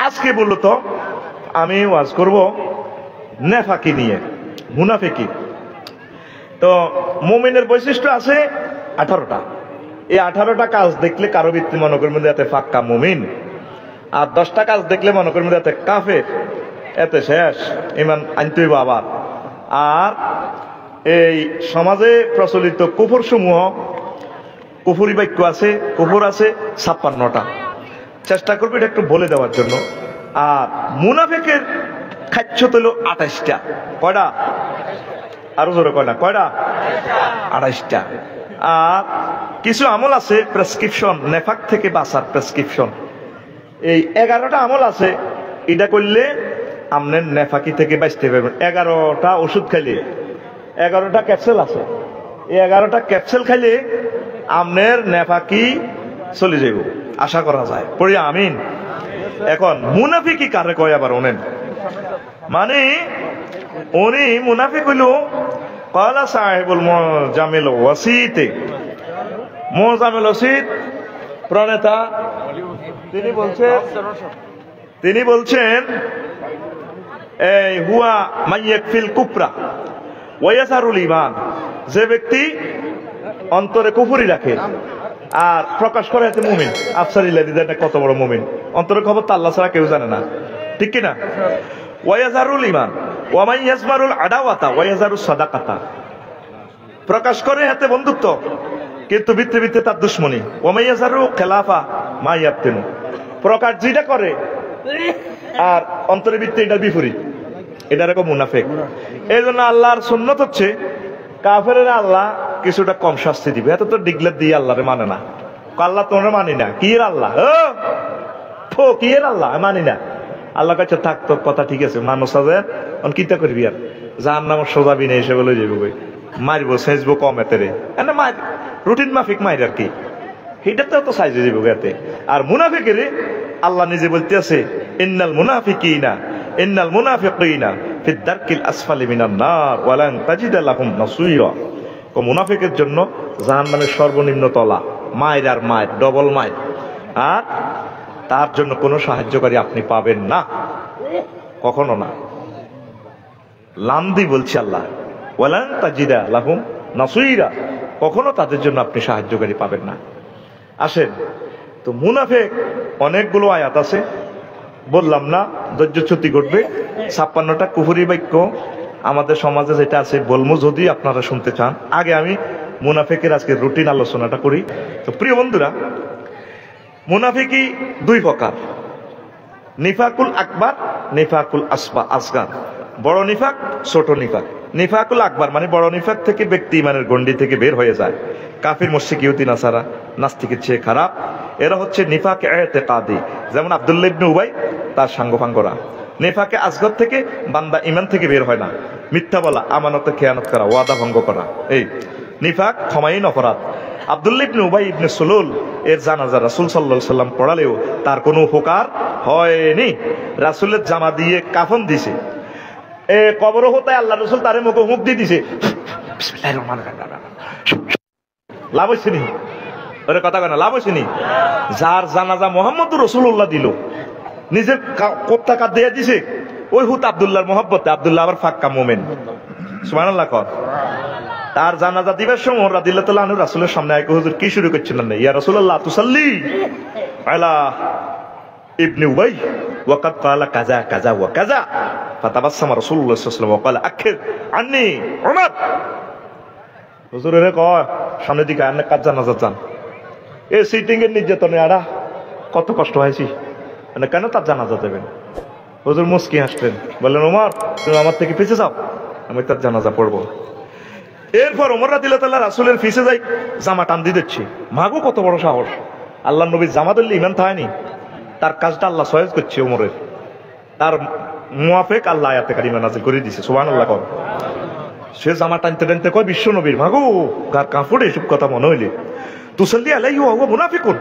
আজকে মূলত আমি ওয়াজ করব নেফাকি নিয়ে, মুনাফিকি। তো মুমিনের বৈশিষ্ট্য আছে 18টা। এই 18টা কাজ দেখলে কারো ভিত্তি মনে করবেন এতে ফাক্কা মুমিন, আর 10টা কাজ দেখলে মনে করবেন এতে কাফের, এতে শেষ ইমান আনতে হইব আবার। আর এই সমাজে প্রচলিত কুফর সমূহ, কুফরি বাক্য আছে, কুফর আছে 56টা। চেষ্টা করবে এটা একটু বলে দেওয়ার জন্য। আর মুনাফিকের খাচ্ছ হলো 28টা। কয়টা? আরো জোরে কয়টা? কয়টা? 28টা। আর কিছু আমল আছে প্রেসক্রিপশন, নেফাক থেকে বাঁচার প্রেসক্রিপশন। এই 11টা আমল আছে, এটা করলে আপনার নেফাকি থেকে বাঁচতে পারবেন। 11টা ওষুধ খাইলে, 11টা ক্যাপসুল আছে, এই 11টা ক্যাপসুল খাইলে আপনার নেফাকি চলে যাব, আশা করা যায়। পড়ি আমিন। এখন মুনাফিকি কারে কয় আবার ওনেন, মানে উনি মুনাফিক হইল কালা সাহেবুল মুজামিল ওয়াসিতে, মুজামিল ওয়াসিত প্রণেতা তিনি বলছেন এই হুয়া মাইয়াকফিল কুফরা ওয়ায়াসারুল ঈমান, যে ব্যক্তি অন্তরে কুফরি রাখে আর প্রকাশ করে এতে মুমিন। আফসারিল্লাহ দিদা কত বড় মুমিন, অন্তরের খবর তো আল্লাহ ছাড়া কেউ জানে না, ঠিক কিনা? ওয়ায়াজারুল ঈমান ওয়া মান ইয়াজমারুল আদাওয়াতা ওয়া ইয়াজারুস সাদাকাতা, প্রকাশ করে হাতে বন্ধুত্ব কিন্তু ভিতরে ভিতরে তার দুশমনী। ওয়া মান ইয়াজারু খিলাফা মা ইয়াবতিনু, প্রকাশ যেটা করে আর অন্তরে ভিতরে এটা বিপরীত, এটা এরকম মুনাফিক। এই জন্য আল্লাহর সুন্নত হচ্ছে কাফেরেরা আল্লাহ কিছুটা কম শাস্তি দিবে। এত তো ডিগলার দিয়ে আল্লাহরে মানে না, আল্লাহ তোমরা মানি না, কি এর আল্লাহ, ও কি এর আল্লাহ মানি না। আল্লাহ কাছে থাক, তোর কথা ঠিক আছে, মানুষ আছে কিতা করবি আর যার নাম সোজাবি নেই এসে বলে যাবো, মারবো সেজবো কম এতে রে, মার রুটিন মাফিক মাইর আর কি, সেটাতে তো সাইজে যাবো এতে। আর মুনাফিকের আল্লাহ নিজে বলতে আছে ইন্নাল মুনাফিকিনা ইন্নাল মুনাফিকিনা ফি দারকিল আসফালি মিনান নার ওয়া লান তাজিদা লাহুম নাসীরা। মুনাফিকের জন্য জাহান্নামের সর্বনিম্ন তলা, মায়ের আর মায়ের, ডবল মায়ের, আর তার জন্য কোনো সাহায্যকারী আপনি পাবেন না, কখনো না। লামদি বলছি আল্লাহ, ওয়া লান তাজিদা লাহুম নাসীরা, কখনো তাদের জন্য আপনি সাহায্যকারী পাবেন না। আসেন তো, মুনাফিক অনেকগুলো আয়াত আছে, বললাম না ধৈর্যচ্যুতি ঘটবে। 56টা কুফরি বাক্য আমাদের সমাজে যেটা আছে বলবো, যদি আপনারা শুনতে চান। আগে আমি মুনাফিকের আজকে রুটিন আলোচনাটা করি। তো প্রিয় বন্ধুরা, মুনাফিকি দুই প্রকার, নিফাকুল আকবার, নিফাকুল আসগার। বড় নিফাক, ছোট নিফাক। নিফাকুল আকবার মানে বড় নিফাক থেকে ব্যক্তি ইমানের গণ্ডি থেকে বের হয়ে যায়, কাফির, মুশরিক, ইহুদি, নাসারা, নাস্তিকের চেয়ে খারাপ। এরা হচ্ছে নিফাকে ইতিকাদি, যেমন আব্দুল্লাহ ইবনে উবাই, তার সাঙ্গপাঙ্গরা। নিফাকে আসগর থেকে বান্দা ইমান থেকে বের হয় না, মিথ্যা বলা, আমানতে খেয়ানত করা, ওয়াদা ভঙ্গ করা, এই নিফাক ক্ষমাহীন অপরাধ। আব্দুল্লাহ ইবনে উবাই ইবনে সুলুল এর জানাজা রাসূল সাল্লাল্লাহু আলাইহি ওয়াসাল্লাম পড়ালেও তার কোনো উপকার হয়নি। রাসূলের জামা দিয়ে কাফন দিছে, কবর হতে আল্লাহ রাসূল তারে মুখ দিয়ে দিছে, বিসমিল্লাহির রহমানির রহিম, লাভ হয়েছে নি? ওরে কথা কয় না, লাভ হয়েছে নি? যার জানাজা মুহাম্মদুর রাসূলুল্লাহ দিল, নিজের কোত্তা কাট দিয়ে দিছে, ওই হুত আব্দুল্লাহর মহব্বতে, আব্দুল্লাহ আবার ফাক্কা মুমিন, সুবহানাল্লাহ কর। তার জানাজা দিবার সময় রাদিয়াল্লাহু তাআলা আনহু রাসূলের সামনে আয়, হুজুর কি শুরু করছেন না, ইয়া রাসূলুল্লাহ তুসাল্লি আলা ইবনে উবাই ওয়া কাদ ক্বালা কাযা কাযা ওয়া কাযা, ফাতাবাসসামা রাসূলুল্লাহ সাল্লাল্লাহু আলাইহি ওয়াসাল্লাম ওয়া ক্বালা আখির আন্নী উমর। হুজুর রে কয় সামনের দিকে আন্নে কাজ জানাজা যান, এই সিটিং এর নির্যাতনে আড়া কত কষ্ট হয়েছি, মানে কেন তার জানাজা দেবেন? হুজুর মুস্কি হাসলেন, বললেন ওমর তুমি আমার থেকে পিছিয়ে যাও, আমি তার জানাজা পড়বো। এরপর ওমর রাদিয়াল্লাহু তাআলা রাসূলের পিছে যাই, জামা টান দিয়ে দিচ্ছি, মাগো কত বড় সাহস, আল্লাহ নবীর জামা ধরলে ইমান থায়নি। তার কাজটা আল্লাহ সহজ করছে ওমরের, তার মুয়াফিক আল্লাহ আয়াতে কারিমা নাযিল করে দিয়েছে, সুবহানাল্লাহ কর। সে জামা টানতে টানতে কয় বিশ্ব নবীর, মাগো গার কাপড়ে এসব কথা মনে হইলে, তুসাল্লি আলাইহি ওয়া হুয়া মুনাফিকুন,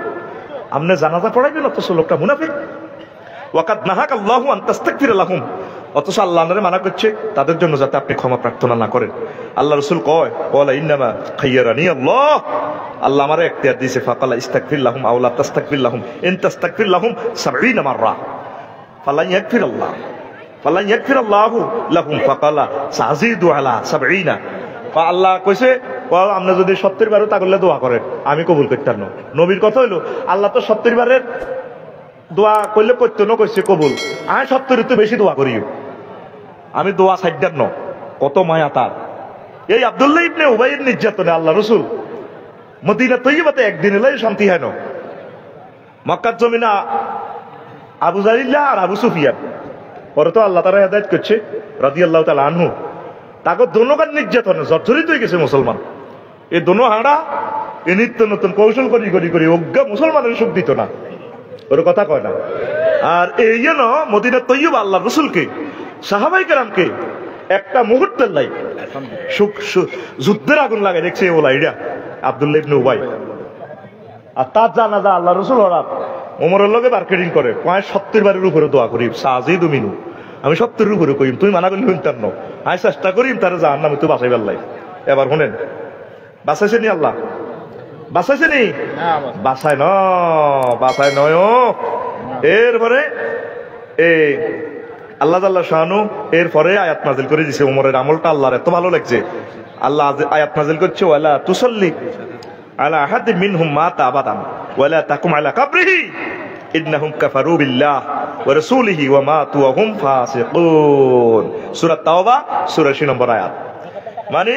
আপনি জানাজা পড়াইবেন অথচ লোকটা মুনাফিক। ওয়াকাদ নাহাক আল্লাহু আন তাস্তাগফির লাহুম, অথচ আল্লাহ আমাদের মানা করছে তাদের জন্য যাতে আপনি ক্ষমা প্রার্থনা না করেন। আল্লাহ রাসূল কয় ওয়ালা ইন্নামা খায়্যারানি আল্লাহ, আল্লাহ আমারে ইখতিয়ার দিয়েছে, ফাকালা ইস্তাগফির লাহুম আও লা তাস্তাগফির লাহুম ইন তাস্তাগফির লাহুম 70 মাররা, ফালা ইয়াগফিরাল্লাহ ফালা ইয়াগফিরাল্লাহু লাহুম ফাকালা সাযিদু আলা 70। আল্লাহ কইছে আপনি যদি 70 বারও তাগলে দোয়া করেন আমি কবুল করতাম না। নবীর কথা হইলো আল্লাহ তো 70 বারের দোয়া করলে করতে না কইছে কবুল, আমি 70 তো বেশি দোয়া করিও, আমি দোয়া ছাইডার ন। কত মায়া তার। এই আব্দুল্লাহ ইবনে উবাইয়ের নির্যাতনে আল্লাহ রাসূল মদিনা তৈয়বাতে একদিন এলাই শান্তি হয় না। মক্কার জমিনা আবু জাহিল্লাহ আর আবু সুফিয়ান, পরে তো আল্লাহ তাআলা হেদায়েত করছে রাদিয়াল্লাহু তাআলা আনহু, তাকে দোনোকার নির্যাতনে জর্জরিত হয়ে গেছে মুসলমান। এই দোনো হাঁড়া এ নিত্য নতুন কৌশল করি করি করি অজ্ঞা মুসলমানের সুখ দিত না, ওর কথা কয় না। আর এই জন্য মদিনা তৈয়বা আল্লাহ রসুলকে সাহাবাই কেরামকে একটা মুহূর্তের লাই যুদ্ধের আগুন লাগাই দেখছে ওলা এটা আব্দুল্লাহ ইবনে উবাই। আর তার জানাজা আল্লাহ রসুল হরাত ওমরের লগে মার্কেটিং করে 70 বারের উপরে দোয়া করি সাজিদু মিনু, আমি 70 উপরে করিম, তুমি মানা করলে শুনতাম না, আমি চেষ্টা করিম তারা জাহান্নামে তুই বাঁচাই পারলাই। এবার শুনেন বাঁচাইছে নি আল্লাহ? বাঁচাইছে নি? বাঁচায় ন, বাঁচায় নয়। এরপরে এই আল্লাহ তাআলা শানু এরপরে আয়াত নাযিল করে দিয়েছে। ওমরের আমলটা আল্লাহর এত ভালো লাগছে, আল্লাহ আয়াত নাযিল করছে ওয়ালা তুসাল্লি আলা আহাদিন মিনহুম মাতা আবাদান ওয়ালা তাকুম আলা কাবরিহি ইন্নাহুম কাফারু বিল্লাহ ওয়া রাসূলিহি ওয়া মাতু ওয়া হুম ফাসিকুন। সূরা তাওবা সূরা 80 নম্বর আয়াত। মানে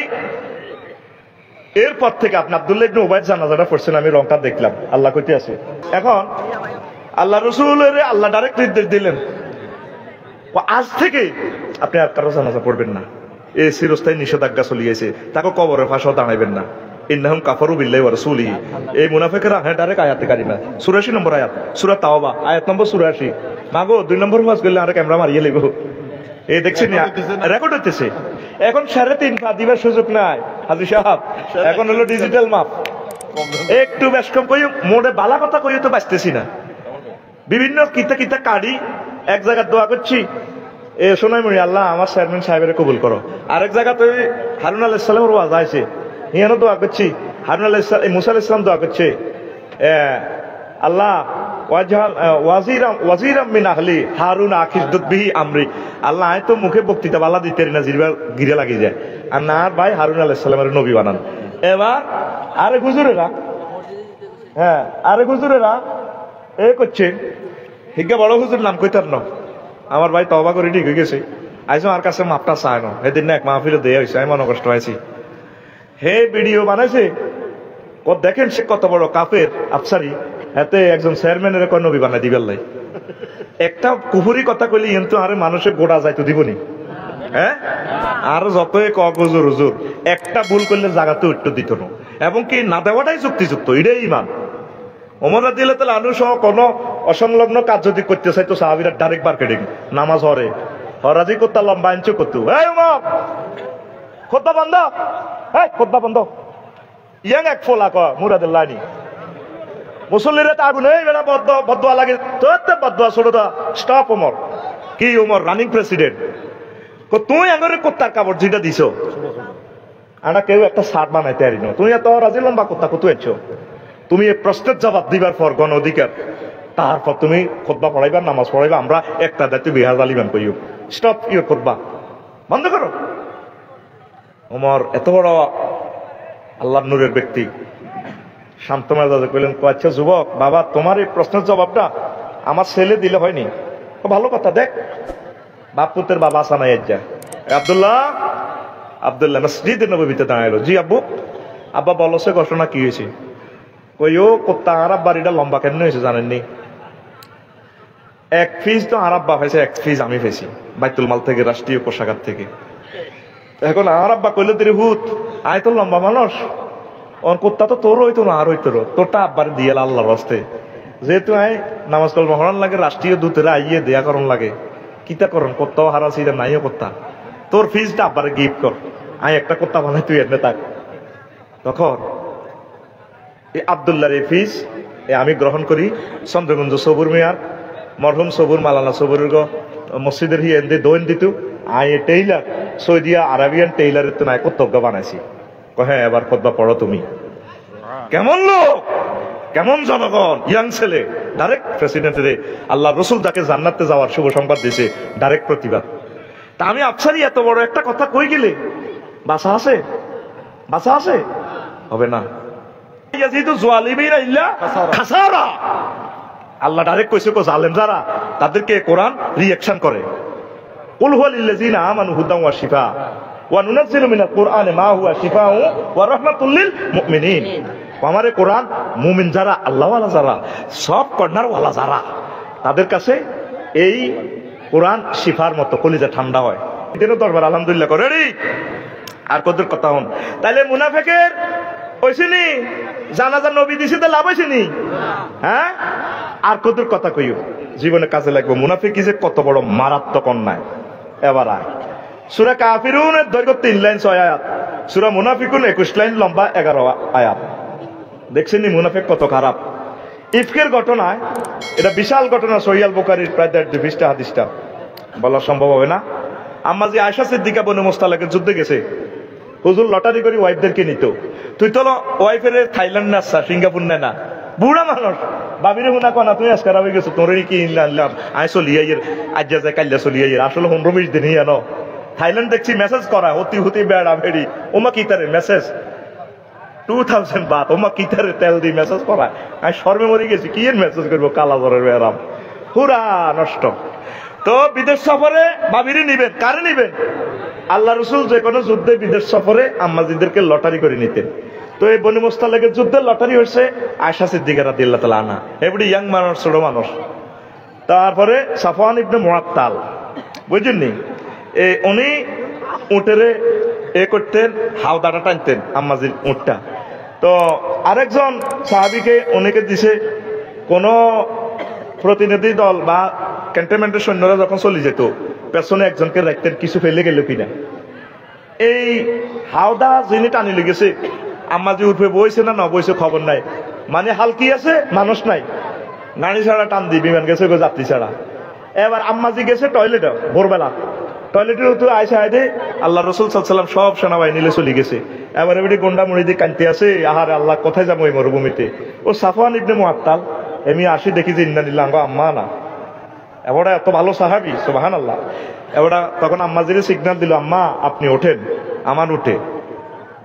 এরপর থেকে আপনি আব্দুল্লাহ ইবনে উবাইর জানাজাটা পড়ছেন, আমি রংটা দেখলাম, আল্লাহ কইতে আছে। এখন আল্লাহ রাসূলের আল্লাহ ডাইরেক্ট নির্দেশ দিলেন আজ থেকে আপনি আর কারো জানাজা পড়বেন না, এই চিরস্থায়ী নিষেধাজ্ঞা চলিয়েছে, তাকে কবরের ফাঁসাও দাঁড়াইবেন না। ইন্নাহুম কাফারু বিল্লাহি ওয়া রাসূলিহি, এই মুনাফিকরা হ্যাঁ ডাইরেক্ট আয়াতে কারিমা ৮৪ নম্বর আয়াত সূরা তাওবা আয়াত নম্বর ৮৪। মাগো 2 নম্বর ওয়াজ করলে আর ক্যামেরা মারিয়ে লইব। এই দেখছেন রেকর্ড হইতেছে। এখন 3.5 পা দিবার সুযোগ নাই হাজী সাহেব, এখন হলো ডিজিটাল মাপ। একটু বেশ কম কই মোড়ে বালা কথা কই তো বাঁচতেছি না, বিভিন্ন কিতা কিতা কাড়ি এক জায়গায় দোয়া করছি এ শোনাই মরি আল্লাহ আমার চেয়ারম্যান সাহেবের কবুল করো, আরেক জায়গা তো হারুন আলাইহিস সালামের ওয়াজ আছে ইয়ানো দোয়া করছি, হারুন আলাইহিস সালাম মুসা আলাইহিস সালাম দোয়া করছে আল্লাহ ওয়াজিরাম মিন আহলি হারুন আখিদুত বিহি আমরি, আল্লাহ আয় তো মুখে বক্তৃতা বালা দিতে না জিরবা গিরে লাগি যায়, আর না ভাই হারুন আলাইহিস সালামের নবী বানান। এবার আরে হুজুরেরা হ্যাঁ আরে হুজুরেরা এ করছে হিগা বড় হুজুর নাম কইতার ন, আমার ভাই তওবা করে ঠিক হয়ে গেছে, আইসো আর কাছে মাপটা চায় না, সেদিন না এক মাহফিলে দেয়া হয়েছে, আমি মনে কষ্ট হয়েছি। হে ভিডিও বানাইছে দেখেন সে কত বড় কাফের আফসারি, এতে একজন চেয়ারম্যানের কয় নবী বানাই দিবেন লাই। একটা কুফুরি কথা কইলে কিন্তু আরে মানুষের গোড়া যাইতো দিবনি, হ্যাঁ আর যতই কক হুজুর হুজুর একটা ভুল করলে জায়গাতে উত্তর দিত না, এবং কি না দেওয়াটাই যুক্তিযুক্ত, এটাই ইমান। ওমর রাদিয়াল্লাহু তাআলা আনহু সহ কোন অসংলগ্ন কাজ যদি করতে চাইতো সাহাবীরা ডাইরেক্ট মার্কেটিং নামাজ হরে হরাজি করতে লম্বা ইঞ্চ করতো, এই ওমর খুতবা বন্ধ, এই খুতবা বন্ধ, ইয়াং এক ফোলা ক মুরাদুল্লাহ নি মুসল্লিরা তা আগুন এই বেলা বদদোয়া লাগে তোর তো বদদোয়া ছোট দা স্টপ। ওমর কি ওমর রানিং প্রেসিডেন্ট তুই আঙরে কোত্তার কাপড় যেটা দিছো আনা কেউ একটা শার্ট বানাইতে পারি না, তুমি এত রাজি লম্বা কোত্তা কত এসছো, তুমি এই প্রশ্নের জবাব দিবার পর গণ অধিকার তারপর তুমি খুতবা পড়াইবার নামাজ পড়াইবা, আমরা একটা দায়িত্ব বিহার আলিমান কইও স্টপ ইয়ে খুতবা বন্ধ করো। ওমর এত বড় আল্লাহর নূরের ব্যক্তি শান্ত মেজাজে কইলেন আচ্ছা যুবক বাবা তোমার এই প্রশ্নের জবাবটা আমার ছেলে দিলে হয়নি, ভালো কথা দেখ বাপ পুত্রের বাবা আসানাই যা আব্দুল্লাহ আব্দুল্লাহ মসজিদে নববীতে দাঁড়াইলো, জি আব্বু। আব্বা বলো সে ঘটনা কি হয়েছে? কইও কোত্তা আরব বাড়িটা লম্বা কেন হয়েছে জানেননি? এক ফিজ তো আরব্বা হয়েছে, এক ফিজ আমি ফেছি বাইতুল মাল থেকে, রাষ্ট্রীয় কোষাগার থেকে। এখন আরব্বা কইলে তেরে ভূত আয় তো লম্বা মানুষ, ওর কোত্তা তো তোর হইতো না আর হইতো তোরটা আব্বার দিয়ে আল্লাহর রাস্তে, যেহেতু আয় নামাজ কলমা হরান লাগে, রাষ্ট্রীয় দূতেরা আইয়ে দেয়া করন লাগে, কিতা করন কোত্তাও হারাছি নাইও কোত্তা, তোর ফিজটা আব্বারে গিফট কর, আয় একটা কোত্তা বানাই তুই এনে থাক। তখন এই আব্দুল্লাহর এই ফিজ আমি গ্রহণ করি চন্দ্রগঞ্জ সবুর মিয়ার মরহুম সবুর মালানা সবুরের মসজিদের হি এনে দৈন দিত, আই এ টেইলার সৌদিয়া আরাবিয়ান টেইলারের তো নাই কর্তব্য বানাইছি। হ্যাঁ এবার খুতবা পড়ো তুমি। কেমন লোক কেমন জনগণ, ইয়াং ছেলে, ডাইরেক্ট প্রেসিডেন্টের আল্লাহ রসুল যাকে জান্নাতে যাওয়ার শুভ সংবাদ দিয়েছে, ডাইরেক্ট প্রতিবাদ। তা আমি আফসারি এত বড় একটা কথা কই গেলে বাসা আছে? বাসা আছে? হবে না। আল্লাহ ডাইরেক্ট কইছে জালেম যারা, তাদেরকে কোরআন রিঅ্যাকশন করে। কুল হুয়াল লিল্লাযিনা আমানু হুদান ওয়া শিফা ওয়া নুনাজ্জিলু মিনাল কুরআনি মা হুয়া শিফাউ ওয়া রাহমাতুল লিল মুমিনিন। আমারে কোরআন মুমিন যারা, আল্লাহওয়ালা যারা, সব কর্নার ওয়ালা যারা, তাদের কাছে এই কোরআন শিফার মতো, কলিজা ঠান্ডা হয়। এদিনও দরবার আলহামদুলিল্লাহ করে রে। আর কদের কথা হন, তাইলে মুনাফিকের হইছিনি জানাজা নবী দিছে তো লাভ হইছিনি? হ্যাঁ, আর কদের কথা কইও, জীবনে কাজে লাগবে। মুনাফিক যে কত বড় মারাত্মক অন্যায়। এবার আয় সূরা কাফিরুনের দৈর্ঘ্য 3 লাইন 6 আয়াত, সূরা মুনাফিকুন 21 লাইন লম্বা 11 আয়াত। দেখছেন মুনাফিক কত খারাপ। ইফকের ঘটনায়, এটা বিশাল ঘটনা, সহিহ আল বুখারীর প্রায় 1.5 পৃষ্ঠা হাদিসটা বলা সম্ভব হবে না। আম্মা জি আয়েশা সিদ্দিকা বনু মুস্তালাকের যুদ্ধে গেছে, হুজুর লটারি করে ওয়াইফদেরকে নিত। তুই তো ওয়াইফের থাইল্যান্ড না সিঙ্গাপুর না, বুড়া মানুষ, বাবিরে হুনা কনা তুই আজকার হয়ে গেছো, তোর কি আনলাম আয় চলিয়াইয়ের, আজ যা যায় কাল্লা চলিয়াইয়ের, আসলে 15-20 দিন আনো। থাইল্যান্ড দেখছি মেসেজ করা হতি হতি বেড়া ভেড়ি, ওমা কি তারে মেসেজ 2000 বাত, ওমা কি তারে তেল দিয়ে মেসেজ করা। আমি শর্মে মরে গেছি, কি এর মেসেজ করবো, কালা জ্বরের বেড়াম, পুরা নষ্ট। তো বিদেশ সফরে বাবিরে নিবেন, কারে নিবেন? আল্লাহ রসুল যে কোনো যুদ্ধে বিদেশ সফরে আম্মাজিদেরকে লটারি করে নিতেন। তো এই বনু মুস্তালাকের যুদ্ধের লটারি হয়েছে আয়েশা সিদ্দিকা রাদিয়াল্লাহু তাআলা আনহা, এবারে ইয়াং মানুষ, ছোট মানুষ। তারপরে সাফওয়ান ইবনে মুআত্তাল, বুঝলেননি, উনি উটেরে করতেন, হাওদাটা টানতেন আম্মাজির উটটা। তো আরেকজন সাহাবীকে উনিকে দিছে, কোন প্রতিনিধি দল বা ক্যান্টনমেন্টের সৈন্যরা যখন চলে যেত, পেছনে একজনকে রাখতেন কিছু ফেলে গেল কিনা। এই হাওদা যিনি টানি লেগেছে, আম্মাজি উঠবে বইছে না না বইছে খবর নাই, মানে হালকি আছে, মানুষ নাই, গাড়ি ছাড়া টান দি, বিমান গেছে যাত্রী ছাড়া। এবার আম্মাজি গেছে টয়লেটে, ভোরবেলা টয়লেটের উত্তরে আয়সা আয় দে, আল্লাহ রসুল সাল্লাম সব সেনাবাহিনী নিলে চলে গেছে। এবার এবারে গন্ডা মুড়ি দিয়ে কানতে আছে, আহার আল্লাহ কোথায় যাবো এই মরুভূমিতে। ও সাফওয়ান ইবনে মুআত্তাল, এমনি আসি দেখি যে ইন্না নিল্লাহ আম্মা না, এবারে এত ভালো সাহাবি, সুবহানাল্লাহ। এবারে তখন আম্মাজিরে সিগন্যাল দিল, আম্মা আপনি ওঠেন, আমার উঠে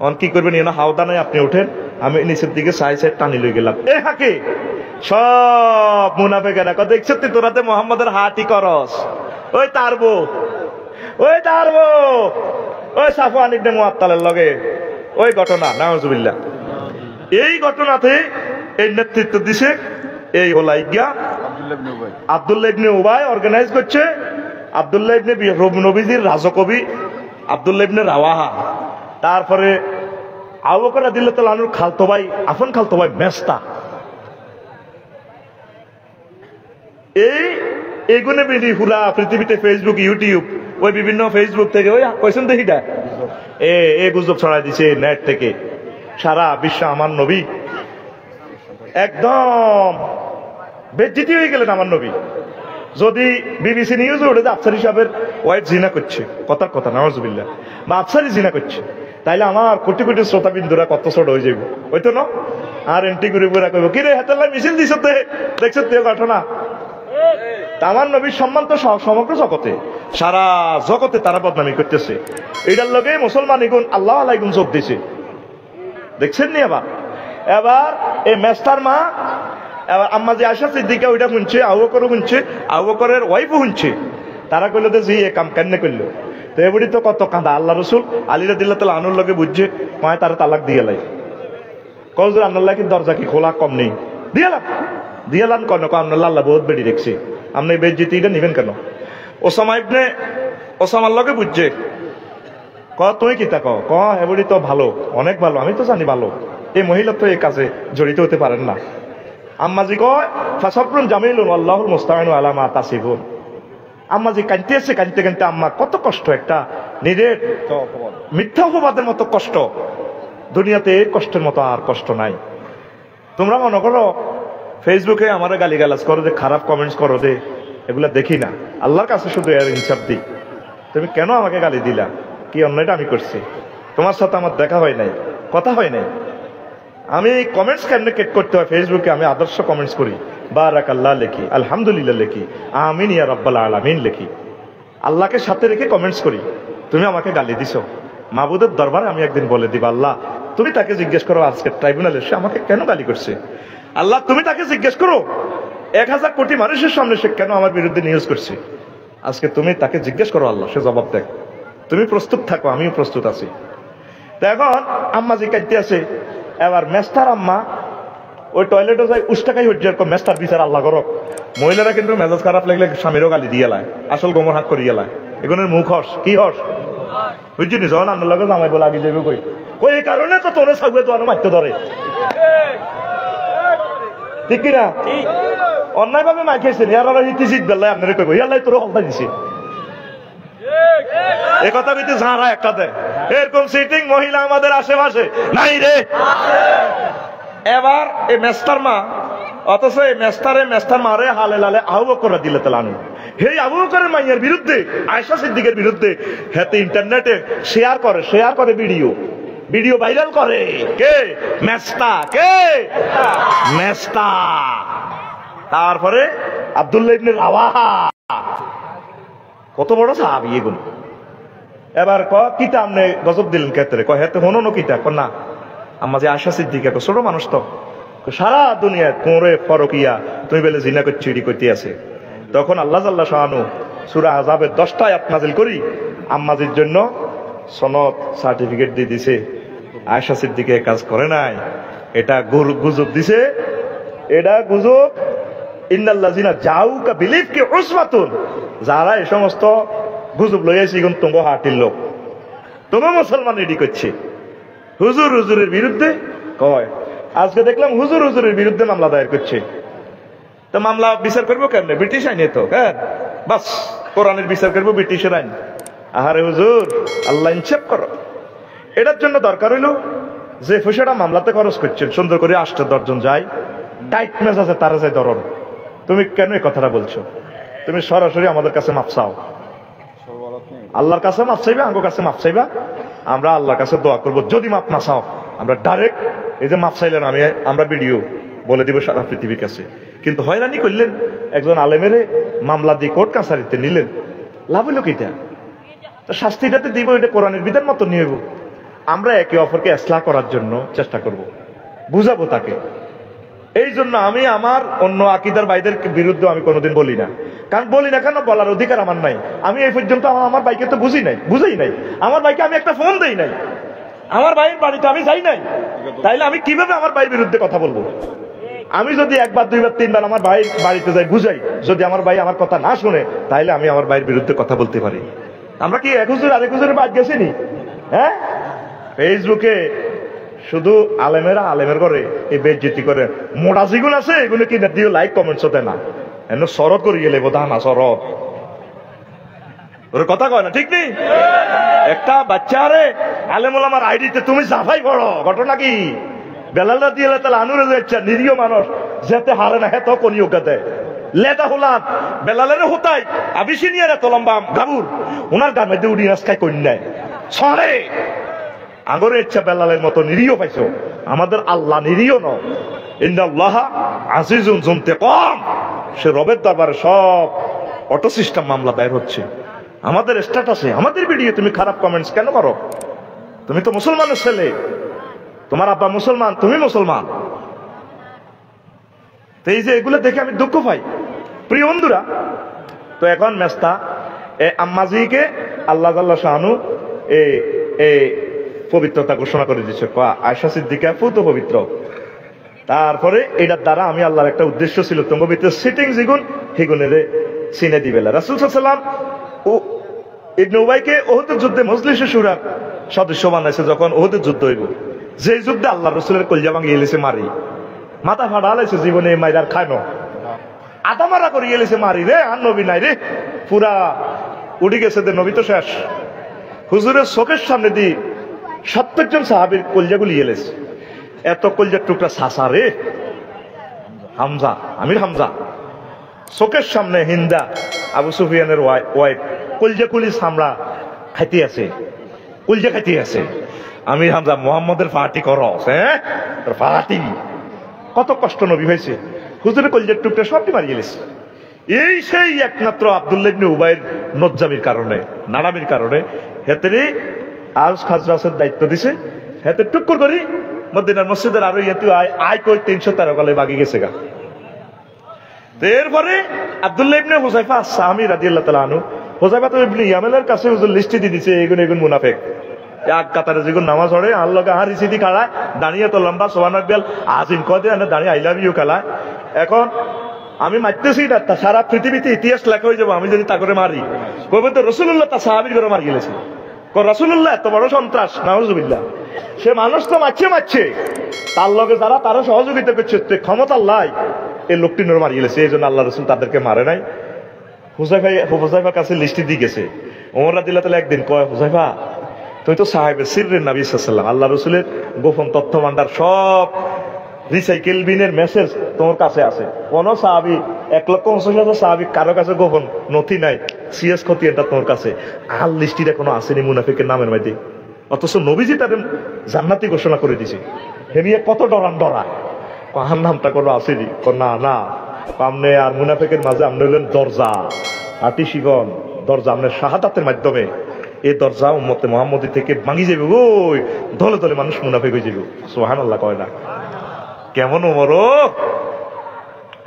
অন কি করবেন, এনা হাওদা নাই, আপনি ওঠেন। আমি নিচের দিকে সাইড টানি লই গেলাম। এ হাকে সব মুনাফিকেরা কত দেখছ তুই, তোরাতে মোহাম্মদের হাতি করস, ওই তারবো, ওই তারবো, ওই সাফওয়ান ইবনে মুআত্তালের লগে ওই ঘটনা, নাউজুবিল্লাহ। এই ঘটনাতে এই নেতৃত্ব দিছে এই ওলাইগা আব্দুল্লাহ ইবনে উবাই, অর্গানাইজ করছে আব্দুল্লাহ ইবনে নবীজির রাজকবি আব্দুল্লাহ ইবনে রাওয়াহা। তারপরে আবু বকর রাদিয়াল্লাহু তাআলা আনহুর খালতো ভাই, আফন খালতো ভাই মেস্তা। এইগুলো বেশি পুরা পৃথিবীতে ফেসবুক, ইউটিউব, ওই বিভিন্ন ফেসবুক থেকে ওই কইছেন তো হিটা এ গুজব ছড়াই দিছে নেট থেকে সারা বিশ্ব। আমার নবী একদম বেজ্জিতি হয়ে গেলেন আমার নবী। যদি বিবিসি নিউজ ওঠে যে আফসারি সাহেবের ওয়াইফ জিনা করছে, কথার কথা নাউজুবিল্লাহ, বা আফসারি জিনা করছে, তাইলে আমার কোটি কোটি শ্রোতাবিন্দুরা কত ছোট হয়ে যাবে, ওই তো না। আর এন্ট্রি করে পুরা কইব, কিরে হেতাল্লাহ মিছিল দিছ, দেখছ তো ঘটনা। আমার নবীর সম্মান তো সমগ্র জগতে, সারা জগতে তারা বদনামি করতেছে। এটার লগে মুসলমান এগুন আল্লাহ আলাইকুম চোখ দিছে, দেখছেন নি। এবার এই মেস্তার মা, এবার আম্মা যে আয়েশা সিদ্দিকা ওইটা শুনছে, আবু বকরও শুনছে, আবু বকরের ওয়াইফও শুনছে। তারা কইলো যে এ কাম কেন করলো। তো এবারই তো কত কাঁদা। আল্লাহ রসুল আলী রাদিয়াল্লাহু তাআলা আনহুর লগে বুঝছে, মায় তারা তালাক দিয়ে লাই। কজর আল্লাহ কি দরজা কি খোলা কম নেই, দিয়ালাম কেন, আল্লাহ বহুত বেড়ি দেখছে, আপনি বেজ্জিতিটা নিবেন কেন। ওসামার লগে বুঝছে, তুই কি তা ক এবারই তো ভালো, অনেক ভালো, আমি তো জানি ভালো, এই মহিলা তো এই কাজে জড়িত হতে পারেন না। আম্মাজি কয় ফাসাবরুন জামিলুন আল্লাহুল মুস্তাআনু আলা মা তাসিফুন। আম্মাজি কাঁদতে আছে, কাঁদতে কাঁদতে আম্মা কত কষ্ট, একটা নিজের মিথ্যা অপবাদের মতো কষ্ট, দুনিয়াতে এর কষ্টের মতো আর কষ্ট নাই। তোমরা মনে করো ফেসবুকে আমার গালিগালাজ করো দে, খারাপ কমেন্টস করো দে, এগুলা দেখি না, আল্লাহর কাছে শুধু এর হিসাব দিই। তুমি কেন আমাকে গালি দিলা, কি অন্যায়টা আমি করছি, তোমার সাথে আমার দেখা হয় নাই, কথা হয় নাই, আমি কমেন্টস কেমনে করতে হয় ফেসবুকে, আমি আদর্শ কমেন্টস করি, বারাকাল্লাহ লিখি, আলহামদুলিল্লাহ লিখি, আমিন ইয়া রাব্বাল আলামিন লিখি, আল্লাহকে সাথে রেখে কমেন্টস করি। তুমি আমাকে গালি দিছো, মাবুদের দরবারে আমি একদিন বলে দিব, আল্লাহ তুমি তাকে জিজ্ঞেস করো আজকে ট্রাইব্যুনালে সে আমাকে কেন গালি করছে। আল্লাহ তুমি তাকে জিজ্ঞেস করো 1000 কোটি মানুষের সামনে সে কেন আমার বিরুদ্ধে নিউজ করছে। আজকে তুমি তাকে জিজ্ঞেস করো, আল্লাহ সে জবাব দেখ। তুমি প্রস্তুত থাকো, আমিও প্রস্তুত আছি। তো এখন আম্মা জি কাঁদতে আছে, এবার মেস্টার আম্মা ওই টয়লেটে যাই উষ্টাকাই হচ্ছে এরকম মেস্টার বিচার আল্লাহ করক। মহিলারা কিন্তু মেজাজ খারাপ লাগলে স্বামীরও গালি দিয়ে লায়, আসল গোমর হাত করিয়ে লায়, এগুলোর মুখ হস কি হস বুঝছিনি। যখন আন্নার লগে জামাই বলে আগে যাবে কই কই এই কারণে তো তোরে সাগুয়ে তো মারতে ধরে, ঠিক কিনা? অন্যায় ভাবে মাই খেয়েছেন, ইয়ারা হিতি জিত বেলায় আপনারা কইব ইয়ালাই তোর হলতা দিছে, এ কথা বিতে ঝাড়া একটা দেয়। এরকম সিটিং মহিলা আমাদের আশেপাশে নাই রে। এবার এই মেস্টার মা, অথচ এই মেস্টার মারে হালে লালে আবু বকর দিলে তেলানু, সেই আবু বকরের মাইয়ের বিরুদ্ধে, আয়েশা সিদ্দিকের বিরুদ্ধে হেতে ইন্টারনেটে শেয়ার করে ভিডিও ভাইরাল করে। কে? মেস্টা। কে? মেস্টা। তারপরে আব্দুল্লাহ ইবনে রাওয়াহা, কত বড় সাহাবী এগুলো। এবার কিতা আমনে গজব দিলেন ক্ষেত্রে, হেতে হনো ন কিতা না আম্মা যে আয়েশা সিদ্দিকা ছোট মানুষ তো, সারা দুনিয়া কোরে ফরকিয়া তুমি বেলে জিনা করছি চুরি করতে আছে। তখন আল্লাহ জাল্লা শাহানু সূরা আযাবের 10টা আয়াত নাযিল করি আম্মাজির জন্য সনদ সার্টিফিকেট দিয়ে দিছে। আয়েশা সিদ্দিকা কাজ করে নাই, এটা গুজব দিছে, এটা গুজব। ইন্নাল্লাযিনা জাউকা বিলিফকি উসওয়াতুন, যারা এই সমস্ত গুজব লইয়াছে এখন তোমার হাটির লোক, তোমার মুসলমান রেডি করছে হুজুরের বিরুদ্ধে। কয় আজকে দেখলাম হুজুরের বিরুদ্ধে মামলা দায়ের করছে। তো মামলা বিচার করবো কেমনে? ব্রিটিশ আইনে তো, হ্যাঁ বাস কোরআনের বিচার করবো ব্রিটিশের আইন। আহারে হুজুর, আল্লাহ ইনসাফ করো। এটার জন্য দরকার হইল যে পয়সাটা মামলাতে খরচ করছেন সুন্দর করে 8 জন যায়, টাইট মেজাজে তারা যায় ধরন, তুমি কেন এই কথাটা বলছো? তুমি সরাসরি আমাদের কাছে মাপ চাও, আল্লাহর কাছে মাপ চাইবা, আমার কাছে মাপ চাইবা, আমরা আল্লাহর কাছে দোয়া করবো। যদি মাপ না চাও আমরা ডাইরেক্ট এই যে মাপ চাইলেন আমরা ভিডিও বলে দিব সারা পৃথিবীর কাছে। কিন্তু হয়রানি করলেন, একজন আলেমেরে মামলা দিয়ে কোর্ট কাছারিতে নিলেন, লাভ হইল কিটা? তো শাস্তিটাতে দিব, এটা কোরআনের বিধান মতো নিয়ে আমরা একে অপরকে ইসলাহ করার জন্য চেষ্টা করব, বুঝাবো তাকে। এই জন্য আমি আমার অন্য আকীদার ভাইদের বিরুদ্ধে আমি কোনোদিন বলি না। কারণ বলি না কেন, বলার অধিকার আমার নাই। আমি এই পর্যন্ত আমার ভাইকে তো বুঝাই নাই, আমার ভাইকে আমি একটা ফোন দেই নাই, আমার ভাইয়ের বাড়িতে আমি যাই নাই, তাইলে আমি কিভাবে আমার ভাইয়ের বিরুদ্ধে কথা বলবো? আমি যদি 1 বার 2 বার 3 বার আমার ভাইয়ের বাড়িতে যাই বুঝাই, যদি আমার ভাই আমার কথা না শুনে, তাইলে আমি আমার ভাইয়ের বিরুদ্ধে কথা বলতে পারি। আমরা কি 1 হুজুর আরেক হুজুরের বাদ গেছিনি? হ্যাঁ, ফেসবুকে শুধু আলেমের করে এই বেজ্জতি করে, মোটা যেগুলো আছে এগুলো কি দিয়ে লাইক কমেন্টস হতে না, এমন শরৎ করে গেলে বোধা না শরৎ ওর কথা কয় না, ঠিক নেই? একটা বাচ্চারে আলেমুল আমার আইডিতে তুমি জাফাই পড়ো, ঘটনা কি? বেলালরা দিয়ে তাহলে আনুরে যাচ্ছে নিরীহ মানুষ যেতে হারে না, হেত কোনি ওকাতে লেদা হলাম বেলালের হতাই আবিসিনিয়ার এত লম্বা গাবুর ওনার গার মধ্যে উড়ি রাস্তায় কন্যায় ছড়ে আগরে ইচ্ছা বেলালের মতো নিরীহ পাইছো। আমাদের আল্লাহ নিরীহ ন, ইন্নাল্লাহ আজিজুন যুনতাকিম, সে রবের দরবারে সব অটো সিস্টেম মামলা দায়ের হচ্ছে। আমাদের স্ট্যাটাসে আমাদের ভিডিও তুমি খারাপ কমেন্টস কেন করো? তুমি তো মুসলমানের ছেলে, তোমার আব্বা মুসলমান, তুমি মুসলমান। তো এই যে এগুলো দেখে আমি দুঃখ পাই প্রিয় বন্ধুরা। তো এখন মেস্তা আম্মাজিকে আল্লাহ তাআলা শানু পবিত্রতা ঘোষণা করে দিচ্ছে, আয়েশা সিদ্দিকা পুত পবিত্র। তারপরে এটার দ্বারা আমি আল্লাহর একটা উদ্দেশ্য ছিল, তোমার ভিতরে সিটিং যেগুন সেগুনের চিনে দিবে। রাসূল সাল্লাল্লাহু আলাইহি ওয়াসাল্লাম ও ইবনে উবাইকে ওহুদের যুদ্ধে মজলিসে শুরার সদস্য বানাইছে। যখন ওহুদের যুদ্ধ হইব, যে যুদ্ধে আল্লাহ রসুলের কলজা ভাঙিয়ে এলেছে মারি, মাথা ফাটা লাইছে, জীবনে মাইরার খায় না, আধা মারা করে এলেছে মারি রে, আর নবী নাই রে, পুরা উঠে গেছে, নবী তো শেষ। হুজুরের চোখের সামনে দিয়ে 70 জন সাহাবীর কলজাগুলি এলেছে, এত কলজার টুকরা সাসা রে, হামজা, আমির হামজা চোখের সামনে, হিন্দা আবু সুফিয়ানের ওয়াইফ কলজা কুলি সামরা খাইতে আছে, কলজা খাইতে আছে। আমির হামজা মোহাম্মদের পার্টি করস, হ্যাঁ পার্টি। কত কষ্ট নবী হয়েছে, হুজুরের কলজের টুকটা সবটি মারিয়ে গেছে। এই সেই একমাত্র আব্দুল্লাহ ইবনে উবাইর নজ্জামির কারণে, নাড়ামির কারণে হেতেরই আউস খাজরাসের দায়িত্ব দিছে। হেতে টুকুর করি মদিনার মসজিদের আরো ইয়াতে আয় কই 313 গলে বাগি গেছে গা। এরপরে আব্দুল্লাহ ইবনে হুযায়ফা আস-সাহামী রাদিয়াল্লাহু তাআলা আনহু, হুযায়ফা ইবনে ইয়ামানের কাছে হুজুর লিস্ট দিয়ে দিছে এগুন এগুন মুনাফিক। এক কাতারে যেগুন নামাজ পড়ে আর লগে আর রিসিদি খাড়ায়, দাঁড়িয়ে তো লম্বা সুবহানাল্লাহ আজিম কদে আর দাঁড়িয়ে আই লাভ ইউ খেলায়। এখন আমি মারতেছি না, তা সারা পৃথিবীতে ইতিহাস লেখা হয়ে যাবো আমি যদি তা করে মারি। কবে তো রাসূলুল্লাহ তা সাহাবীর করে মারি গেলেছে। রাসূলুল্লাহ এত বড় সন্ত্রাস, নাউযুবিল্লাহ। সে মানুষ তো মারছে, তার লগে যারা তারা সহযোগিতা করছে ক্ষমতা আল্লাহ এই লোকটি নর মারি গেলেছে। এই জন্য আল্লাহ রসুল তাদেরকে মারে নাই। হুযায়ফার কাছে লিস্টি দিয়ে গেছে। ওমর রাদিয়াল্লাহু তাআলা একদিন কয়, হুযায়ফা তুই তো সাহেবের সিররের নবী সাল্লাল্লাহু আলাইহি ওয়াসাল্লাম, আল্লাহ রসুলের গোপন তথ্য ভান্ডার সব রিসাইকেল বিনের মেসেজ তোমার কাছে আছে। কোন সাহাবী 1,50,000 সাহাবী কারো কাছে গোপন নথি নাই, সিএস ক্ষতি এটা তোমার কাছে। আর লিস্টিটা কোনো আসেনি মুনাফিকের নামের মধ্যে, অথচ নবীজি তাদের জান্নাতি ঘোষণা করে দিছে। হেমিয়ে কত ডরা কাহার নামটা কোনো আসেনি। না না আমনে আর মুনাফিকের মাঝে আপনি হলেন দরজা, আটি শিবন দরজা। আপনার শাহাদাতের মাধ্যমে এই দরজা উম্মতে মুহাম্মদী থেকে ভাঙি যাবে। ওই দলে দলে মানুষ মুনাফিক হয়ে যাবে। সুবহানাল্লাহ কয় না কেমন ওমর।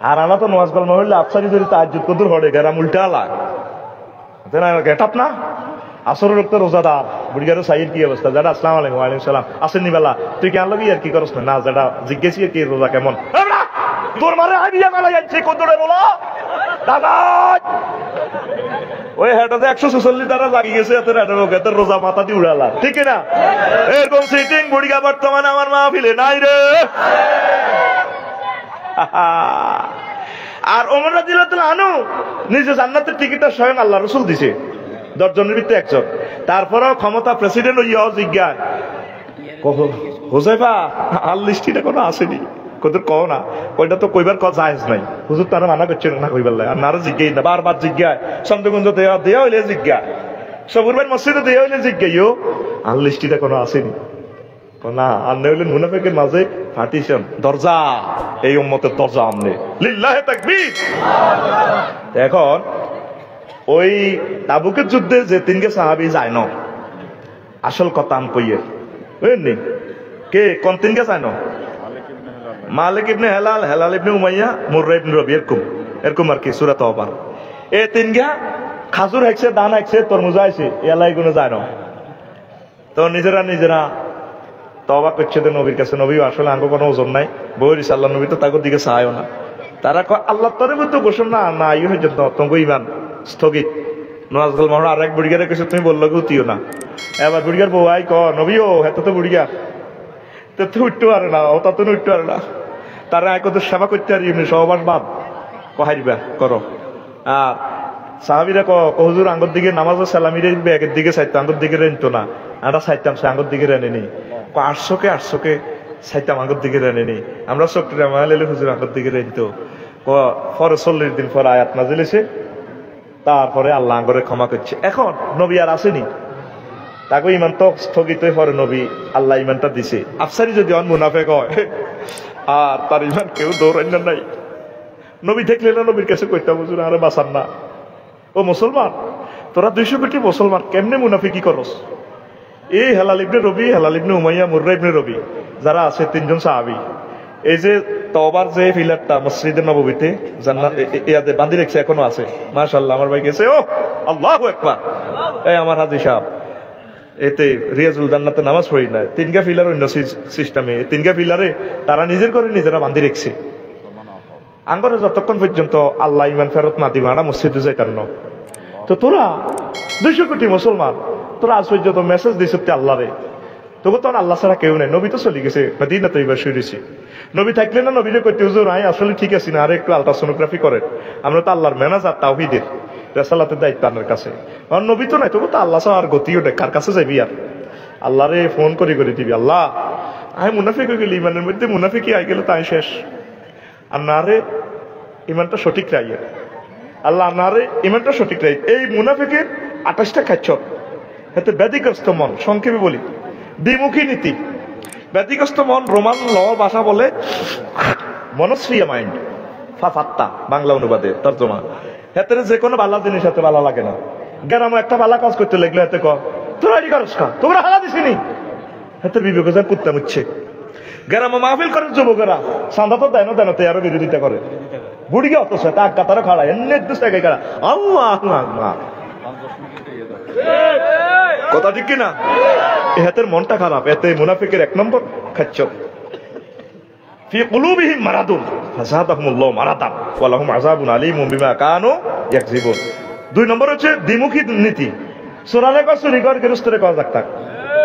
আর আনা তো নামাজ কালাম হইলে আফসারি ধরে তাহাজ্জুদ কদুর হড়ে গেরাম উল্টা লাগ গেট আপ না আসরের রক্ত রোজাদার বুড়িগারো সাইয়ের কি অবস্থা? যারা আসসালামু আলাইকুম ওয়া আলাইকুম সালাম আসেন নিবেলা তুই কি আনলবি আর কি করছ না? যারা জিজ্ঞেস কি রোজা কেমন তোর মারে আইবিয়া মেলা যাচ্ছে কদুরে রোলা দাদা ওই হেটাতে 146 দ্বারা জাগি গেছে এত এত রোজা মাথা দিয়ে উড়ালা, ঠিক না? এরকম সিটিং বুড়িগা বর্তমানে আমার মাহফিলে নাই রে। আর ওমর রাদিয়াল্লাহু তাআলা আনহু নিজে জান্নাতের টিকিটটা স্বয়ং আল্লাহ রাসূল দিছে 10 জনের ভিতরে 1 জন। তারপরেও ক্ষমতা প্রেসিডেন্ট হইয়াও জিজ্ঞাসা হুযায়ফা আর লিস্টিটা কোনো আসেনি। কদর কও না ওইটা তো কইবার কথা জায়েজ নাই, হুজুর তারা মানা করছে না কইবার লাগে। আর নারে জিজ্ঞাই না, বারবার জিজ্ঞাসা, সন্দেহগঞ্জ দেয়া হইলে জিজ্ঞাসা, সবুর ভাই মসজিদে দেয়া হইলে জিজ্ঞাইও আর লিস্টিটা কোনো আসেনি। না আর নইলে মুনাফিকের মাঝে পার্টিশন দরজা, এই উম্মতের দরজা আমনে লিল্লাহি তাকবীর। এখন ওই তাবুকের যুদ্ধে যে 3 সাহাবী যায় না, আসল কথা আম কইয়ে বুঝলি কে কোন 3 যায় না? মালিক ইবনে হেলাল, হেলাল ইবনে উমাইয়া, মুররা ইবনে রবি, এরকম আর কি সূরা তাওবা। এই 3 খাজুর হাইছে, দান হাইছে, তরমুজ হাইছে, এলাই গুলো যায় না। তো নিজেরা তওবা করছে তো নবীর কাছে। নবী আসলে আঙ্গ কোনো ওজন নাই, বইরিস আল্লাহ নবী তো তাদের দিকে চায়ও না। তারা কয় আল্লাহ তরে তো ঘোষণা না ইয়ে হয়ে যেত তোমাকে ইমান স্থগিত। নজরুল মহা আর এক বুড়িগারে কেছে তুমি বললো উঠিও না। এবার বুড়িগার বউ আই ক নবীও হেত তো বুড়িগা তো উঠতে পারে না, ও তত উঠতে পারে না। তারা এক সেবা করতে পারি এমনি সহবাস বাদ কহাইবা করো। আর সাহাবিরা হুজুর আঙ্গুর দিকে নামাজ সালামির ব্যাগের দিকে চাইতো, আঙ্গুর দিকে রেনতো না। আমরা চাইতাম সে আঙ্গুর দিকে রেনে নি, 800কে চাইতাম আঙ্গুর দিকে রেনে নি। আমরা চক্রে মালে হুজুর আঙ্গুর দিকে রেনতো। পরে 40 দিন পর আয়াত নাজিল হইছে, তারপরে আল্লাহ আঙ্গুরে ক্ষমা করছে। এখন নবী আর আসেনি, তাকে ইমান তো স্থগিত পরে নবী আল্লাহ ইমানটা দিছে। আফসারি যদি অন মুনাফেক হয় আর তার ইমান কেউ দৌড়ান্য নাই। নবী দেখলে না নবীর কাছে কইতাম হুজুর আরে বাঁচান না। ও মুসলমান, তোরা 200 কোটি মুসলমান কেমনে মুনাফিকি করস? এই হেলাল ইবনে রবি, হেলাল ইবনে উমাইয়া, মুররা ইবনে রবি যারা আছে 3 জন সাহাবী, এই যে তওবার যে ফিলারটা মসজিদে নববীতে জান্নাত ইয়াতে বাঁধি রেখেছে এখনো আছে। মাশাআল্লাহ আমার ভাই গেছে, ও আল্লাহু আকবার। এই আমার হাজী সাহেব এতে রিয়াজুল জান্নাতে নামাজ পড়ি না, 3 ফিলার অন্য সিস্টেমে 3 ফিলারে তারা নিজের করে নিজেরা বাঁধি রেখেছে। আঙ্গরে যতক্ষণ পর্যন্ত আল্লাহ ইমান ফেরত না দিবা না মসজিদে যাই কারণ। তো তোরা 200 কোটি মুসলমান, তোরা আজ পর্যন্ত মেসেজ দিস আল্লাহ রে, তবু তো আল্লাহ ছাড়া কেউ নেই। নবী তো চলে গেছে মদিনাতে, এবার শুয়েছি। নবী থাকলে না নবীরে কইতে হুজুর আই আসলে ঠিক আছি না, আর একটু আলট্রাসোনোগ্রাফি করেন। আমরা তো আল্লাহর ম্যানেজার তাওহীদের রেসালাতের দায়িত্ব আপনার কাছে। আর নবী তো নাই, তবু তো আল্লাহ ছাড়া আর গতিও নেই, কার কাছে যাবি আর? আল্লাহরে ফোন করে দিবি, আল্লাহ আমি মুনাফিক হয়ে গেলি, ইমানের মধ্যে মুনাফিকি আই গেলে তাই শেষ। আর না রে ইমানটা সঠিক রাইয়ে, আল্লাহ না রে ইমানটা সঠিক রাই। এই মুনাফিকের 28টা খাচ্ছ, এতে ব্যাধিগ্রস্ত মন। সংক্ষেপে বলি, দ্বিমুখী নীতি। ব্যতিগ্রস্ত মন রোমান ল ভাষা বলে মনস্ফিয়া মাইন্ড, ফাফাত্তা বাংলা অনুবাদে তর্জমা। হাতে যে কোনো বালা জিনিস হাতে ভালো লাগে না। গ্রামে একটা বালা কাজ করতে লাগলে হাতে ক তোরা এটি করস কা, তোমরা হালা দিসনি, হাতে বিবেক কুত্তা মুচ্ছে। গ্রামে মাহফিল করে যুবকেরা সান্দা তো দেন দেন আরো বিরোধিতা করে, বুড়িকে অত তাক কাতারও খাড়া এমনি একটু জায়গায় খাড়া আল্লাহ কথা ঠিক কিনা? এ হাতের মনটা খারাপ, এতে মুনাফিকের 1 নম্বর খাচ্ছ। ফি কুলুবিহিম মারাদুন ফাযাদাহুমুল্লাহু মারাদান ওয়া লাহুম আযাবুন আলীমুম বিমা কানু ইয়াকযিবুন। 2 নম্বর হচ্ছে দ্বিমুখী নীতি। সোরালে কর চুরি কর, গৃহস্থরে কর যাক,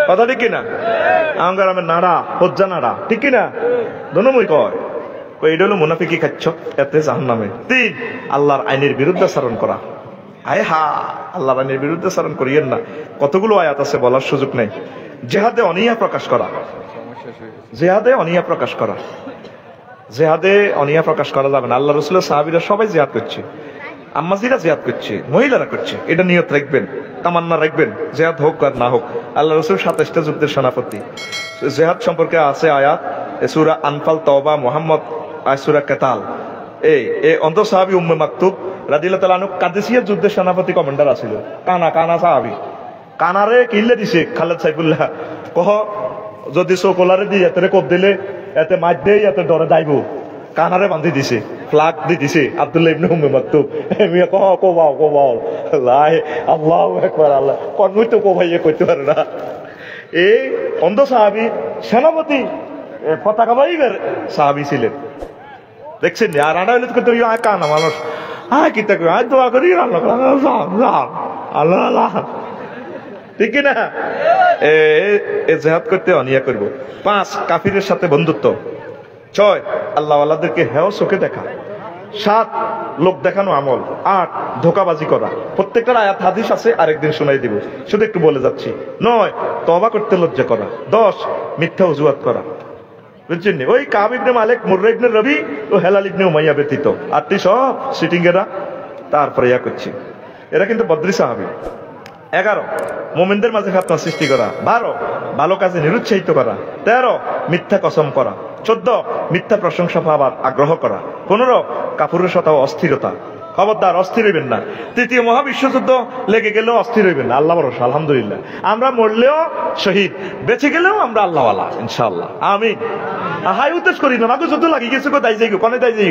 কথা ঠিক কিনা? আমার আমি নাড়া হজ্জা নাড়া, ঠিক কিনা? দনমই কয় এটা হলো মুনাফিকি খাচ্ছ, এতে জাহান্নামে। 3 আল্লাহর আইনের বিরুদ্ধাচরণ করা। আয় হা, আল্লাহর আইনের বিরুদ্ধাচরণ করিয়েন না। কতগুলো আয়াত আছে বলার সুযোগ নেই। জেহাদে অনিয়া প্রকাশ করা, জেহাদে অনিয়া প্রকাশ করা, জেহাদে অনিয়া প্রকাশ করা যাবে না। আল্লাহ রাসূলের সাহাবীরা সবাই জিহাদ করছে, আম্মাজিরা জিহাদ করছে, মহিলারা করছে, এটা নিয়ত রাখবেন, তামান্না রাখবেন, জিহাদ হোক আর না হোক। আল্লাহ রাসূল 27টা যুদ্ধের সেনাপতি। জিহাদ সম্পর্কে আছে আয়াত সূরা আনফাল, তওবা, মুহাম্মদ, সূরা কিতাল। এই অন্ত সাহাবী উম্মে মাকতুব রাদিয়াল্লাহু তাআলা আনহু কাদেসিয়া যুদ্ধের সেনাপতি কমান্ডার আছিল। কানা সাহাবী, কানারে কিল্লে দিছে খালেদ সাইফুল্লাহ, কহ যদি চোকলারে দিয়ে এতে কোপ দিলে এতে মাছ দেই এতে ডরে দাইব, কানারে বান্ধি দিছে, ফ্লাগ দিয়ে দিছে আব্দুল্লাহ ইবনে উম্মে মাকতুব। মিয়া কহ কোবাও লাই আল্লাহু আকবার, আল্লাহ কোনই তো কোবাইয়ে কইতে পারে না। এই অন্ধ সাহাবী সেনাপতি পতাকা বাইবের সাহাবী ছিলেন, দেখছেন? আর আড়া হইলে তো কানা মানুষ কি দোয়া করি আল্লাহ আল্লাহ, ঠিক কিনা? জিহাদ করতে অনিয়া করব। 5 কাফিরের সাথে বন্ধুত্ব। 6 আল্লাহ আল্লাহদেরকে হেয় চোখে দেখা। 7 লোক দেখানো আমল। 8 ধোকাবাজি করা। প্রত্যেকটার আয়াত হাদিস আছে, আরেকদিন শোনাই দিব, শুধু একটু বলে যাচ্ছি। 9 তওবা করতে লজ্জা করা। 10 মিথ্যা অজুহাত করা, বুঝছেন? ওই কাব ইবনে মালিক, মুররা ইবনে রবি ও হেলাল ইবনে উমাইয়া ব্যতীত আটটি সব সিটিং এরা তারপরে ইয়া করছে। এরা কিন্তু বদরি সাহাবী। 11 মুমিনদের মাঝে ফিতনা সৃষ্টি করা। 12 ভালো কাজে নিরুৎসাহিত করা। 13 মিথ্যা কসম করা। 14 মিথ্যা প্রশংসা পাবার আগ্রহ করা। 15 কাফুরের সাথে অস্থিরতা। খবরদার অস্থির হইবেন না। 3য় মহাবিশ্বযুদ্ধ লেগে গেলেও অস্থির হইবেন না। আল্লাহ ভরসা, আলহামদুলিল্লাহ। আমরা মরলেও শহীদ, বেঁচে গেলেও আমরা আল্লাহওয়ালা ইনশাআল্লাহ, আমিন। হাই উদ্দেশ্য করি না, যুদ্ধ লাগি গেছে কো দাই যাই কোনে দাই যাই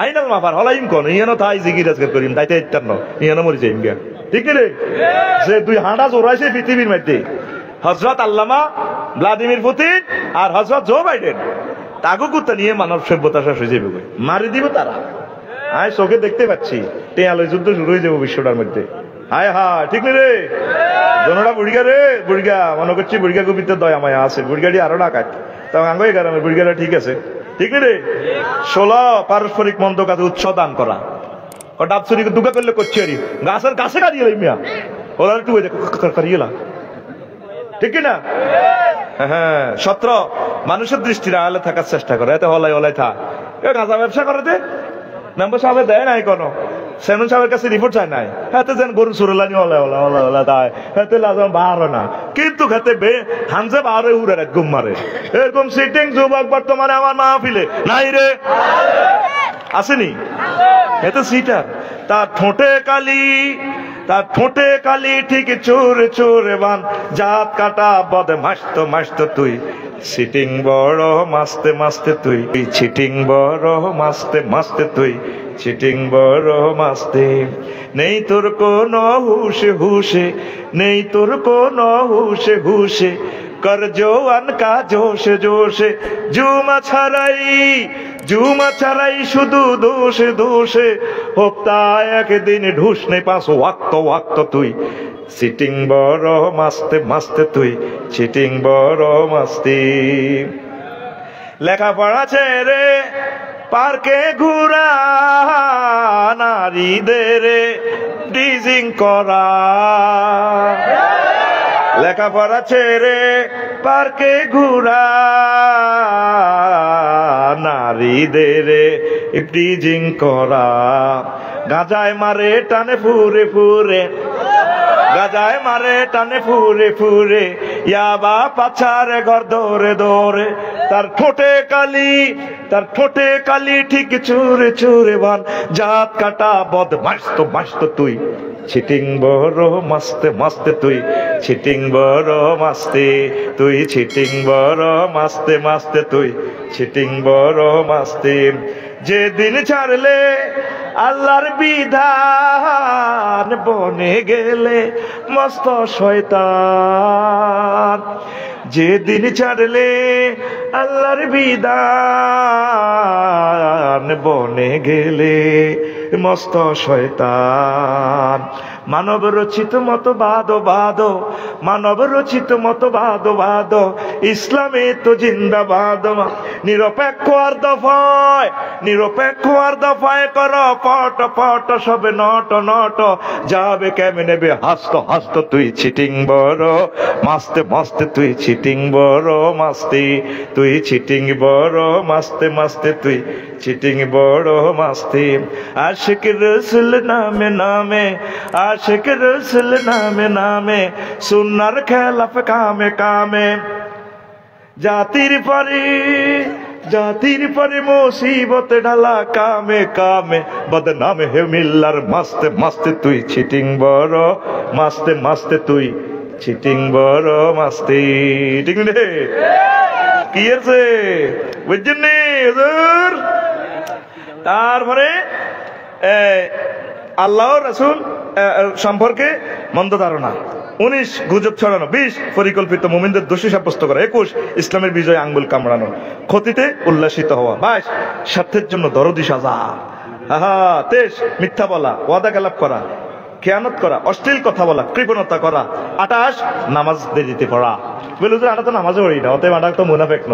আইনাল মাফার হলাইম কোন ইয়ানো তাই জিগি রাজগার করিম দাইতে ইত্তার ন ইয়ানো মরি যাইম গিয়া, ঠিক রে? যে 2 হাঁটা জোড়াইছে পৃথিবীর মধ্যে, হযরত আল্লামা ভ্লাদিমির পুতিন আর হযরত জো বাইডেন, তাগো কুত্তা নিয়ে মানব সভ্যতা শেষ হয়ে যাবে, মারি দিব তারা। আয় চোখে দেখতে পাচ্ছি টেয়ালয় যুদ্ধ শুরু হয়ে যাবো বিশ্বটার মধ্যে। হায় হায়, ঠিক নেই রে? জনটা বুড়িগা রে, বুড়িগা মনে করছি বুড়িগা কবিতার দয়া মায়া আছে, বুড়িগাটি আরো ডাকাত, তখন আঙ্গই গ্রামের বুড়িগাটা ঠিক আছে, ঠিক নেই রে? 16 পারস্পরিক মন্দ কাজে উৎস দান করা। ও ডাব চুরি দুগা করলে করছি আরি গাছের কাছে কাটিয়ে মিয়া ওরা একটু কাটিয়ে, ঠিক না? হ্যাঁ। 17 মানুষের দৃষ্টির আড়ালে থাকার চেষ্টা করে, এতে হলাই হলাই থাক। গাঁজা ব্যবসা করে দে, মেম্বার সাহেব দেয় নাই কোনো, সেমন সাহেবের কাছে রিপোর্ট চায় নাই, হাতে যেন গরু সুরেলানি হলে হলা হলা হলা দেয়, হাতে লাজন বার না, কিন্তু খেতে বে হামজে বারে উড়ে রাখ গুম মারে। এরকম সিটিং যুবক বর্তমানে আমার মাহফিলে নাই রে, আসেনি? এতে সিটার, তার ঠোঁটে কালি, তার ঠোঁটে কালি ঠিক চোরে চোরে বান, জাত কাটা বদে মাস্ত মাস্ত তুই, সিটিং বড় মাস্তে মাস্তে তুই, চিটিং বড় মাস্তে মাস্তে তুই, চিটিং বড় মাস্তে। নেই তোর কোন হুশে হুশে, নেই তোর কোন হুশে হুশে, কর জোয়ান কা জোশে জোশে, জুমা ছাড়াই শুধু দোষে দোষে, হপ্তা একদিন ঢুস নেই 5 ওয়াক্ত তুই, সিটিং বড় মাস্তে মাস্তে তুই, চিটিং বড় মাস্তি। লেখাপড়া ছেড়ে পার্কে ঘুরা, নারীদের ডিজিং করা, লেখাপড়া ছেড়ে পার্কে ঘুরা, নারীদের ডিজিং করা, গাঁজায় মারে টানে ফুরে ফুরে, গাজায় মারে টানে ফুরে ফুরে, ইয়াবা পাছারে ঘর দৌড়ে দৌড়ে, তার ঠোঁটে কালি ঠিক চুরে চুরে বান, জাত কাটা বদমাশ তো মাস্ত তুই, চিটিং বড় মাস্তে মাস্তে তুই, চিটিং বড় মাস্তে তুই, চিটিং বড় মাস্তে মাস্তে তুই, চিটিং বড় মাস্তে। যেদিন ছাড়লে আল্লাহর বিধান, বনে গেলে মস্ত শয়তান। যেদিন ছাড়লে আল্লাহর বিধান, বনে গেলে মস্ত শয়তান। মানব রচিত মতবাদ বাদ, মানব রচিত মতবাদ বাদ, ইসলামে তো জিন্দাবাদ। নিরপেক্ষ আর দফায়, নিরপেক্ষ আর দফায় কর পট পট, সবে নট নট যাবে কেমনে বে হাসত হাসত তুই, চিটিং বড় মাস্তে মাস্তে তুই, চিটিং বড় মাস্তি তুই, চিটিং বড় মাস্তে মাস্তে তুই, চিটিং বড় মাস্তি। আশিক রসুল নামে নামে, আশিক রসুল নামে নামে, সুন্নার খেলাফ কামে কামে। জাতির পরে মুসিবত ঢালা কামে কামে, বদনামে হে মিল্লার মাস্তে মাস্তে তুই, চিটিং বড় মাস্তে মাস্তে তুই, চিটিং বড় মাস্তি। ঠিক রে? কি আছে বুঝছেন নি হুজুর? তারপরে আল্লাহ রাসূল সম্পর্কে মন্দ ধারণা, 19 গুজব ছড়ানো, 20 পরিকল্পিত মুমিনদের দোষী সাব্যস্ত করা, 21 ইসলামের বিজয় আঙ্গুল কামড়ানো, ক্ষতিতে উল্লাসিত হওয়া, 22 স্বার্থের জন্য দরদি সাজা, 23 মিথ্যা বলা, ওয়াদা খেলাপ করা, খেয়ানত করা, অশ্লীল কথা বলা, কৃপণতা করা, 28 নামাজ দেরিতে পড়া। বলে আটা তো নামাজে পড়ি না, অতএব আটা তো মুনাফেক ন।